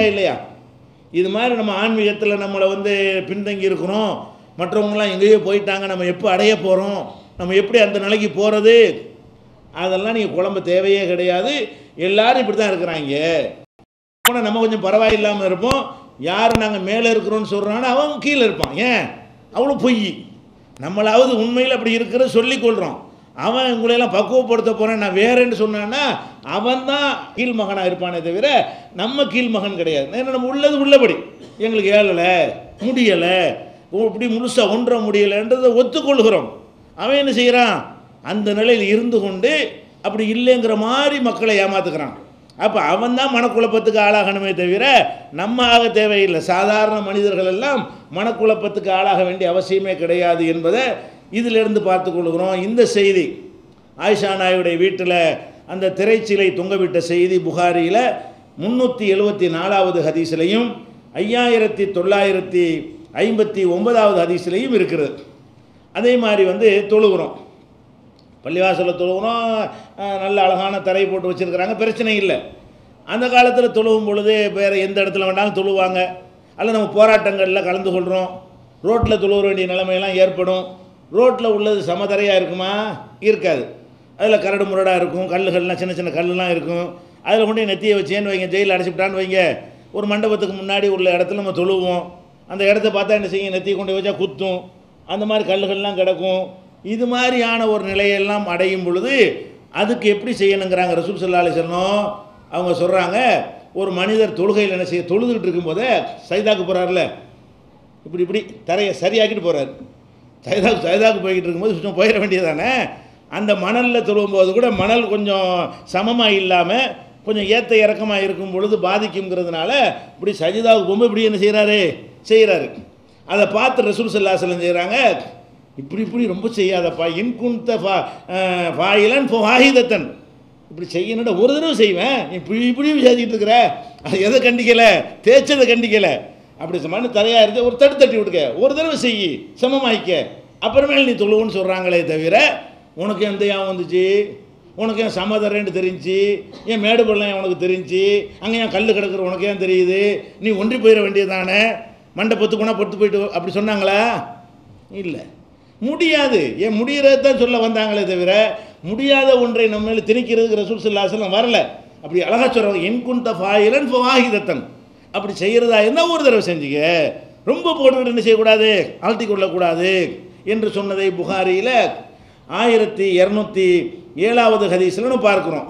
இல்லையா? இது மாதிரி நம்ம ஆன்மீகத்தில் நம்மளை பின்தங்கி இருக்கிறோம், மற்றவங்களாம் எங்கேயோ போயிட்டாங்க, நம்ம எப்போ அடைய போகிறோம், நம்ம எப்படி அந்த நிலைக்கு போகிறது, அதெல்லாம் நீங்கள் குழம்ப தேவையே கிடையாது. எல்லாரும் இப்படி தான் இருக்கிறாங்க. ஆனால் நம்ம கொஞ்சம் பரவாயில்லாமல் இருப்போம். யார் நாங்கள் மேலே இருக்கிறோன்னு சொல்கிறானோ அவன் கீழே இருப்பான். ஏன் அவ்வளோ பொய். நம்மளாவது உண்மையில் அப்படி இருக்கிற சொல்லிக்கொள்கிறோம். அவன் உங்களையெல்லாம் பக்குவப்படுத்த போகிறேன் நான் வேறேன்னு சொன்னான்னா அவன் தான் கீழ்மகனாக இருப்பானே தவிர நம்ம கீழ்மகன் கிடையாது. ஏன்னா நம்ம உள்ளது உள்ளபடி எங்களுக்கு ஏழலை முடியலை, இப்படி முழுசாக ஒன்ற முடியலைன்றதை ஒத்துக்கொள்கிறோம். அவன் என்ன செய்கிறான், அந்த நிலையில் இருந்து கொண்டு அப்படி இல்லைங்கிற மாதிரி மக்களை ஏமாத்துக்கிறான். அப்போ அவன் தான் மனக்குழப்பத்துக்கு ஆளாகணுமே தவிர நம்ம ஆக தேவையில்லை. சாதாரண மனிதர்கள் எல்லாம் மனக்குழப்பத்துக்கு ஆளாக வேண்டிய அவசியமே கிடையாது என்பதை இதிலிருந்து பார்த்து கொள்கிறோம். இந்த செய்தி ஆயிஷா நாயுடைய வீட்டில் அந்த திரைச்சிலை தொங்கவிட்ட செய்தி புகாரியில் 374வது ஹதீஸ்லையும் 5959வது ஹதீஸ்லையும் இருக்கிறது. அதே மாதிரி தொழுகிறோம், பள்ளிவாசலில் தொழுகிறோம், நல்ல அழகான தரை போட்டு வச்சுருக்கிறாங்க, பிரச்சனை இல்லை. அந்த காலத்தில் தொழுகும் பொழுது வேறு எந்த இடத்துல வேண்டாலும் தொழுவாங்க. அல்ல நம்ம போராட்டங்களில் கலந்து கொள்கிறோம், ரோட்டில் தொழுக வேண்டிய நிலைமையெல்லாம் ஏற்படும். ரோட்டில் உள்ளது சமதரையாக இருக்குமா? இருக்காது. அதில் கரடு முரடாக இருக்கும், கல்லுகள்லாம் சின்ன சின்ன கல்லுலாம் இருக்கும். அதில் கொண்டு நெத்தியை வச்சேன்னு வைங்க, ஜெயிலில் அடைச்சிவிட்டான்னு வைங்க. ஒரு மண்டபத்துக்கு முன்னாடி உள்ள இடத்துல நம்ம தொழுவோம். அந்த இடத்த பார்த்தா என்ன செய்யும், நெத்தியை கொண்டு வச்சா குத்தும். அந்த மாதிரி கல்லுகள்லாம் கிடக்கும். இது மாதிரியான ஒரு நிலையெல்லாம் அடையும் பொழுது அதுக்கு எப்படி செய்யணுங்கிறாங்க ரசூல் ஸல்லல்லாஹு அலைஹி வஸல்லம். அவங்க சொல்கிறாங்க, ஒரு மனிதர் தொழுகையில் என்ன செய்ய, தொழுதுகிட்டு இருக்கும்போதே சைதாக்கு போகிறார்ல, இப்படி இப்படி தரையை சரியாக்கிட்டு போகிறார். சைதாக்கு போய்கிட்டு இருக்கும்போது சும்மா போயிட வேண்டியதானே. அந்த மணலில் தொழும்போது கூட மணல் கொஞ்சம் சமமாக இல்லாமல் கொஞ்சம் ஏற்ற இறக்கமாக இருக்கும் பொழுது பாதிக்குங்கிறதுனால இப்படி சஜிதாவுக்கு போகும்போது இப்படி என்ன செய்கிறாரு. அதை பார்த்து ரசூல் ஸல்லல்லாஹு அலைஹி வஸல்லம் செய்கிறாங்க, இப்படி ரொம்ப செய்யாதப்பா, இன்குந்த ஃபாயிலன் ஃபாஹிதத்தன், இப்படி செய்யணுட ஒரு தடவை செய்வேன், இப்படி விசாரிச்சுட்டு இருக்கிற, அது எதை கண்டிக்கலை, தேய்ச்சதை கண்டிக்கலை. அப்படி மண்ணு தரையாக இருந்து ஒரு தட்டி விட்டுக்க, ஒரு தடவை செய், சமமாயிக்க, அப்புறமேல நீ தொழுவுன்னு சொல்கிறாங்களே தவிர உனக்கு எந்த ஏன் வந்துச்சு, உனக்கு ஏன் சமதரேன்னு தெரிஞ்சு, ஏன் மேடு பள்ளம் உனக்கு தெரிஞ்சு, அங்கே ஏன் கல் கிடக்குற உனக்கு ஏன் தெரியுது, நீ ஒன்றி போயிட வேண்டியதானே, மண்டை பொத்து போனால் பொத்து போயிட்டு அப்படி சொன்னாங்களா? இல்லை, முடியாது. ஏன் முடிகிறது தான் சொல்ல வந்தாங்களே தவிர முடியாத ஒன்றை நம்ம மேலே திணிக்கிறதுக்கு ரசூல் ஸல்லல்லாஹு அலைஹி வஸல்லம் வரல. அப்படி அழகாக சொல்கிறாங்க, இன்குந்த ஃபாயிலன் ஃபாஹிதத்தன், அப்படி செய்கிறதா இருந்தால் ஒரு தடவை செஞ்சுக்க, ரொம்ப போட்டுக்கிட்டு என்ன செய்யக்கூடாது, அழுத்தி கொள்ளக்கூடாது என்று சொன்னதை புகாரியில் 1207வது ஹதீஸில் நம்ம பார்க்குறோம்.